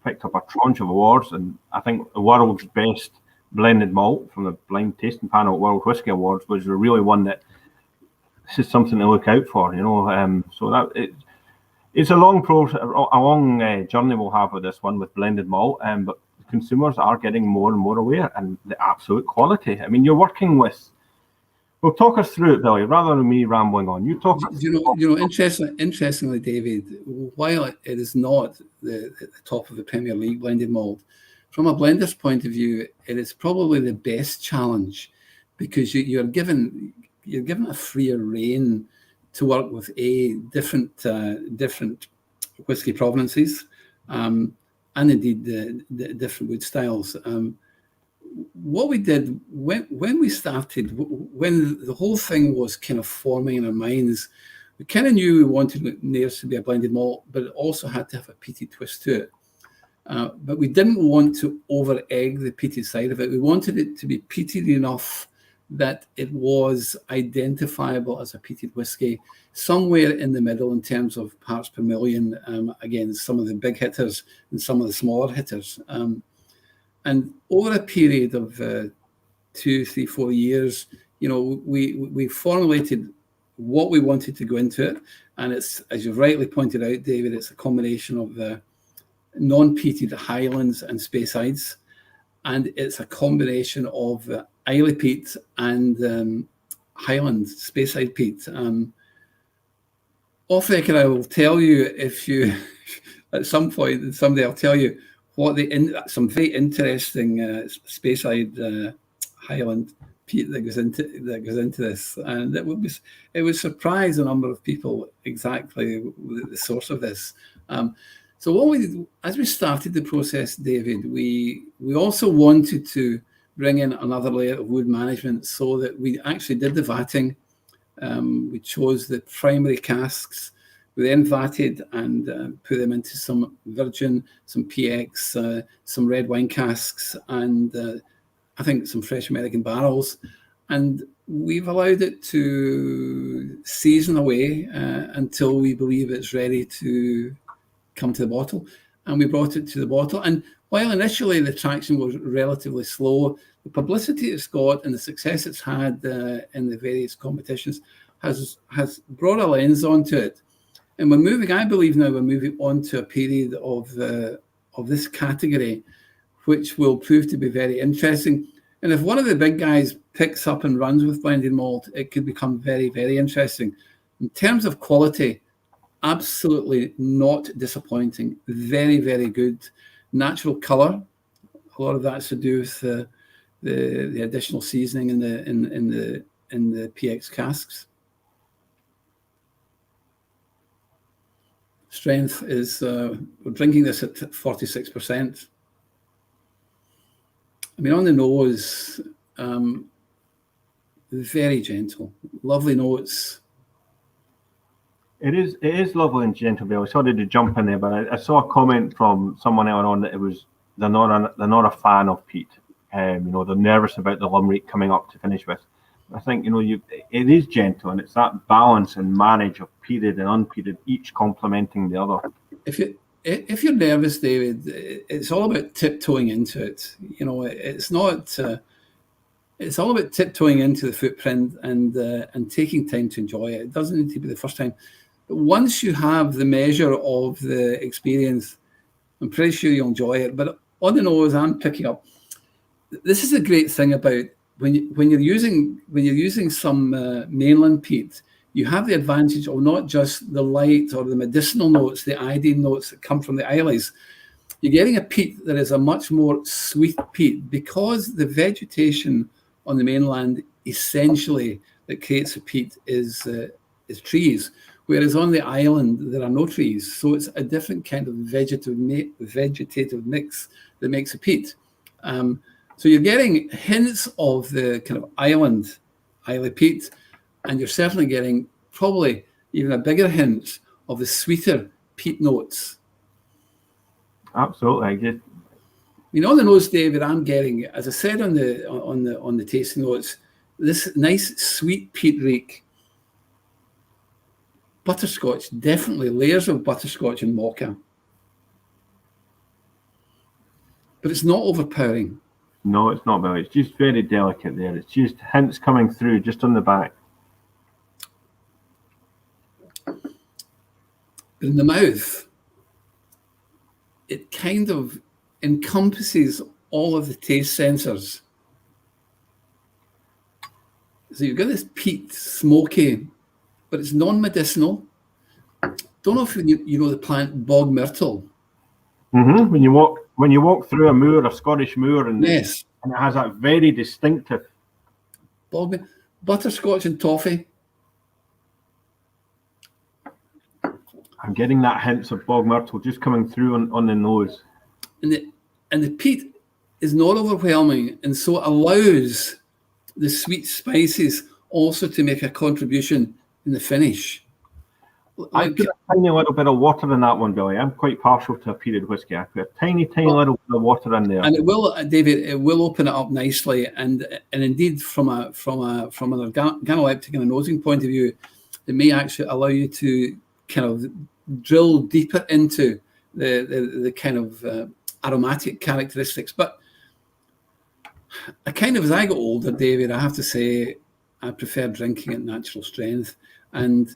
picked up a tranche of awards. And I think the world's best blended malt from the blind tasting panel at World Whisky Awards was really one that this is something to look out for, you know. So that it's a long journey we'll have with this one with blended malt, but consumers are getting more and more aware, and the absolute quality. I mean, you're working with. Well, talk us through it, Billy, rather than me rambling on. You talk. Interestingly, David, while it is not the top of the Premier League blended malt, from a blender's point of view, it is probably the best challenge, because you're given a freer rein to work with different whiskey provenances, and indeed the different wood styles. What we did when we started, when the whole thing was kind of forming in our minds, we kind of knew we wanted McNair's to be a blended malt, but it also had to have a peated twist to it. But we didn't want to over-egg the peated side of it. We wanted it to be peated enough that it was identifiable as a peated whiskey, somewhere in the middle in terms of parts per million. Again, some of the big hitters and some of the smaller hitters. And over a period of 2, 3, 4 years, you know, we formulated what we wanted to go into it. And it's, as you've rightly pointed out, David, it's a combination of non-peated Highlands and Speysides. And it's a combination of Islay peat and Highland Speyside peat. Off record, I will tell you, if you, at some point, someday I'll tell you what some very interesting Speyside Highland peat that goes into this, and it would surprise a number of people exactly the source of this. So what we did, as we started the process, David, we also wanted to bring in another layer of wood management, so that we actually did the vatting. We chose the primary casks We then vatted and put them into some virgin, some PX, some red wine casks, and I think some fresh American barrels. And we've allowed it to season away until we believe it's ready to come to the bottle. And we brought it to the bottle. And while initially the traction was relatively slow, the publicity it's got and the success it's had in the various competitions has brought a lens onto it. And I believe now we're moving on to a period of this category, which will prove to be very interesting. And if one of the big guys picks up and runs with blended malt, it could become very, very interesting. In terms of quality, absolutely not disappointing. Very, very good. Natural colour. A lot of that's to do with the additional seasoning in the PX casks. Strength is, we're drinking this at 46%. I mean, on the nose, very gentle, lovely notes. It is lovely and gentle, Bill. Sorry to jump in there, but I saw a comment from someone earlier on that they're not a fan of peat. They're nervous about the limerick coming up to finish with. I think it is gentle, and it's that balance and marriage of peated and unpeated, each complementing the other. If you're nervous, David, it's all about tiptoeing into it. It's not. It's all about tiptoeing into the footprint and taking time to enjoy it. It doesn't need to be the first time. But once you have the measure of the experience, I'm pretty sure you'll enjoy it. But on the nose, I'm picking up. This is a great thing about when you're using some mainland peat. You have the advantage of not just the light or the medicinal notes, the iodine notes that come from the Isles. You're getting a peat that is a much more sweet peat because the vegetation on the mainland essentially that creates a peat is trees, whereas on the island there are no trees. So it's a different kind of vegetative mix that makes a peat. So you're getting hints of the kind of island peat, and you're certainly getting probably even a bigger hint of the sweeter peat notes. Absolutely. On the nose, David, I'm getting, as I said on the tasting notes, this nice sweet peat reek. Butterscotch, definitely layers of butterscotch and mocha. But it's not overpowering. No, it's not, Billy. It's just very delicate there. It's just hints coming through just on the back. But in the mouth, it kind of encompasses all of the taste sensors. So you've got this peat, smoky, but it's non-medicinal. Don't know if you know the plant bog myrtle. Mm-hmm. When you walk through a moor, a Scottish moor, and yes, and it has that very distinctive butterscotch and toffee. I'm getting that hints of bog myrtle just coming through on the nose. And the peat is not overwhelming, and so allows the sweet spices also to make a contribution in the finish. I put a tiny little bit of water in that one, Billy. I'm quite partial to a peated whiskey. I put a tiny little bit of water in there, and it will, David. It will open it up nicely, and indeed, from an organoleptic and a nosing point of view, it may actually allow you to kind of drill deeper into the kind of aromatic characteristics. But as I got older, David, I have to say I prefer drinking at natural strength. And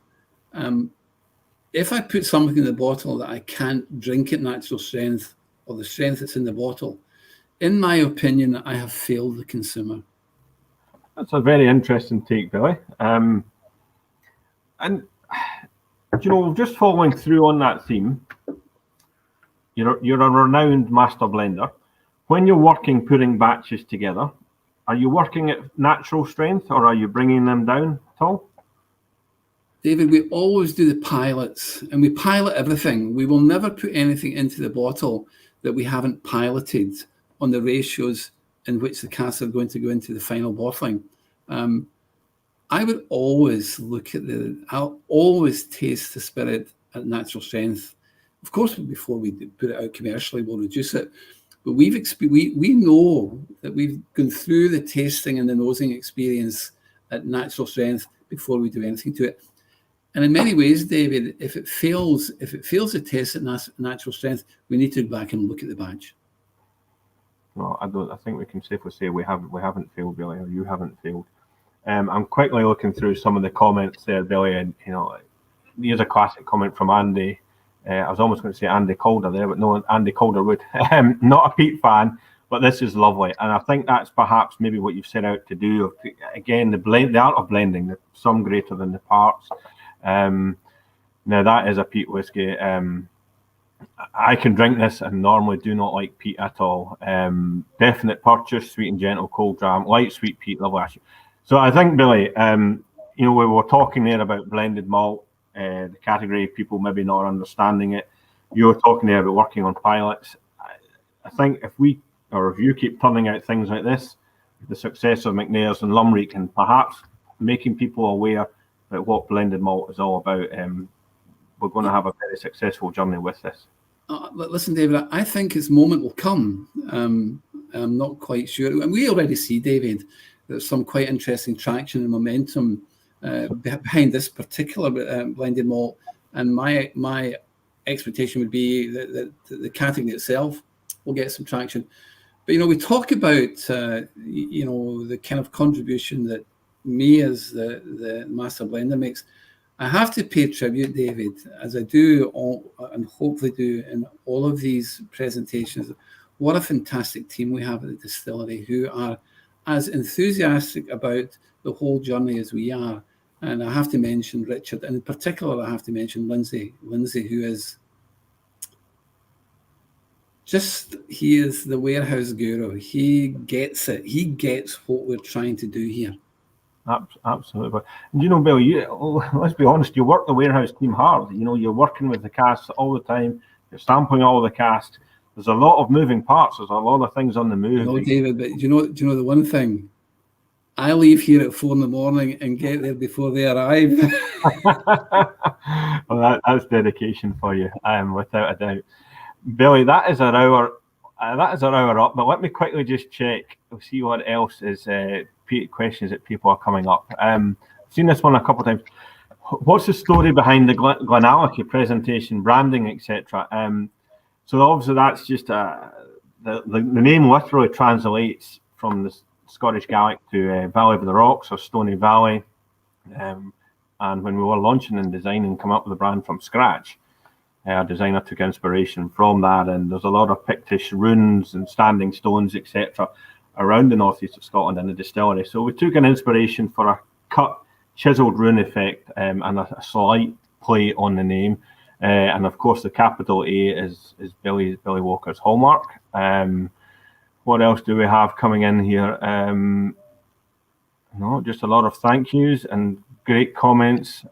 if I put something in the bottle that I can't drink at natural strength, or the strength that's in the bottle, in my opinion, I have failed the consumer. That's a very interesting take, Billy. And just following through on that theme, you're a renowned master blender. When you're putting batches together, are you working at natural strength, or are you bringing them down at all? David, we always do the pilots, and we pilot everything. We will never put anything into the bottle that we haven't piloted on the ratios in which the casks are going to go into the final bottling. I would always I'll always taste the spirit at natural strength. Of course, before we put it out commercially, we'll reduce it. But we know that we've gone through the tasting and the nosing experience at natural strength before we do anything to it. And in many ways, David, if it fails the test at natural strength, we need to go back and look at the badge. No, I think we can safely say we haven't failed, Billy, or you haven't failed. I'm quickly looking through some of the comments there, Billy, and here's a classic comment from Andy. I was almost going to say Andy Calder there, but no, Andy Calderwood. Not a peat fan, but this is lovely. And I think that's perhaps maybe what you've set out to do. Again, the art of blending, the sum greater than the parts. Now, that is a peat whiskey. I can drink this and normally do not like peat at all. Definite purchase, sweet and gentle, cold dram, light sweet peat, lovely. So I think, Billy, we were talking there about blended malt. The category, people maybe not understanding it. You were talking there about working on pilots. I think if you keep turning out things like this, the success of McNair's and Lumric, and perhaps making people aware about what blended malt is all about, we're going to have a very successful journey with this. Listen, David, I think its moment will come. I'm not quite sure. And we already see, David, there's some quite interesting traction and momentum behind this particular blended malt, and my expectation would be that the category itself will get some traction. But we talk about the kind of contribution that me as the master blender makes. I have to pay tribute, David, as I do and hopefully do in all of these presentations. What a fantastic team we have at the distillery, who are as enthusiastic about the whole journey as we are. And I have to mention Richard, and in particular, I have to mention Lindsay, who is he is the warehouse guru. He gets it. He gets what we're trying to do here. Absolutely. And Bill, let's be honest, you work the warehouse team hard. You're working with the casks all the time. You're stamping all the casks. There's a lot of moving parts. There's a lot of things on the move. David, but do you know the one thing? I leave here at 4 a.m. and get there before they arrive. Well, that's dedication for you, without a doubt. Billy, that is our hour up. But let me quickly just check. We'll see what else is questions that people are coming up. I've seen this one a couple of times. What's the story behind the GlenAllachie presentation, branding, etc.? So obviously that's just the name literally translates from the Scottish Gaelic to Valley of the Rocks, or Stony Valley. And when we were launching and designing, come up with the brand from scratch, our designer took inspiration from that. And there's a lot of Pictish runes and standing stones, etc., around the northeast of Scotland in the distillery. So we took an inspiration for a cut, chiseled rune effect, and a slight play on the name. And of course, the capital A is Billy Walker's hallmark. What else do we have coming in here? No, just a lot of thank yous and great comments.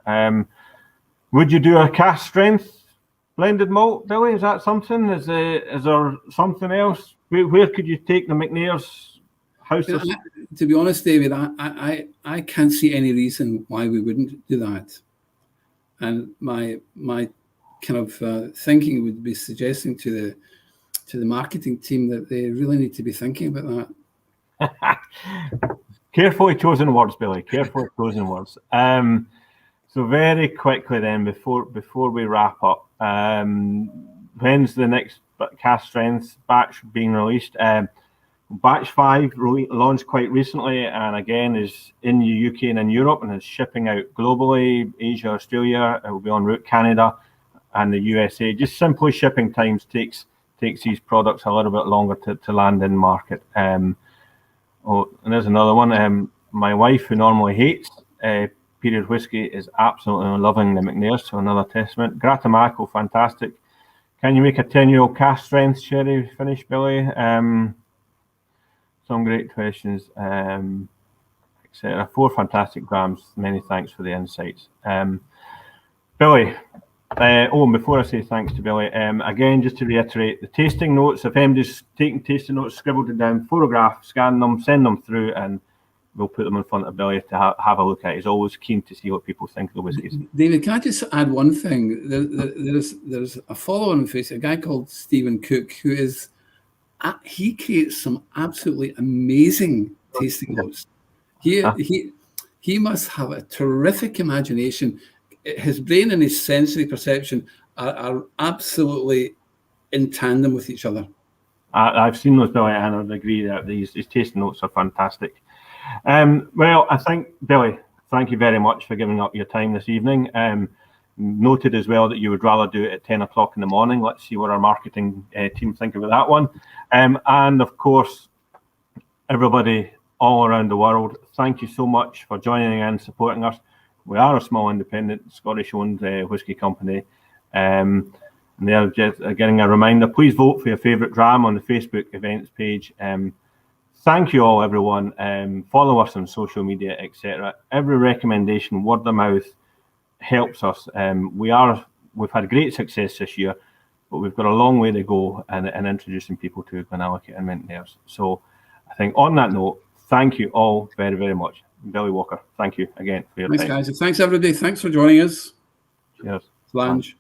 Would you do a cask strength blended malt, Billy? Is that something? Is there something else? Where could you take the McNair's house? To be honest, David, I can't see any reason why we wouldn't do that. And my kind of thinking would be suggesting to the marketing team that they really need to be thinking about that. Carefully chosen words, Billy. Carefully chosen words. So very quickly then, before we wrap up, when's the next cask strength batch being released? Batch 5 launched quite recently, and again is in the UK and in Europe, and is shipping out globally. Asia, Australia, it will be en route, Canada and the USA. Just simply shipping times takes these products a little bit longer to land in market. And there's another one. My wife, who normally hates period whiskey, is absolutely loving the McNair, so another testament. Grattamacco, fantastic. Can you make a 10-year-old cask strength sherry finish, Billy? Some great questions, etc. 4 fantastic drams. Many thanks for the insights. Billy, and before I say thanks to Billy, again, just to reiterate, the tasting notes, if anybody's taking tasting notes, scribbled it down, photograph, scan them, send them through, and we'll put them in front of Billy to have a look at. He's always keen to see what people think of the whiskies. David, can I just add one thing? There's a follower on Facebook, a guy called Stephen Cook, who is he creates some absolutely amazing tasting notes. He must have a terrific imagination. His brain and his sensory perception are absolutely in tandem with each other. I've seen those, Billy, and I'd agree that his tasting notes are fantastic. Well, I think, Billy, thank you very much for giving up your time this evening. Noted as well that you would rather do it at 10 o'clock in the morning. Let's see what our marketing team think about that one. And of course, everybody all around the world, thank you so much for joining and supporting us. We are a small independent Scottish-owned whisky company. And they're just getting a reminder, please vote for your favourite dram on the Facebook events page. Thank you all, everyone. Follow us on social media, etc. Every recommendation, word of mouth, helps us. We've had great success this year, but we've got a long way to go in introducing people to GlenAllachie and McNairs. So I think on that note, thank you all very, very much. Billy Walker, thank you again for your time. Thanks, guys. Thanks, everybody. Thanks for joining us. Cheers. Flange.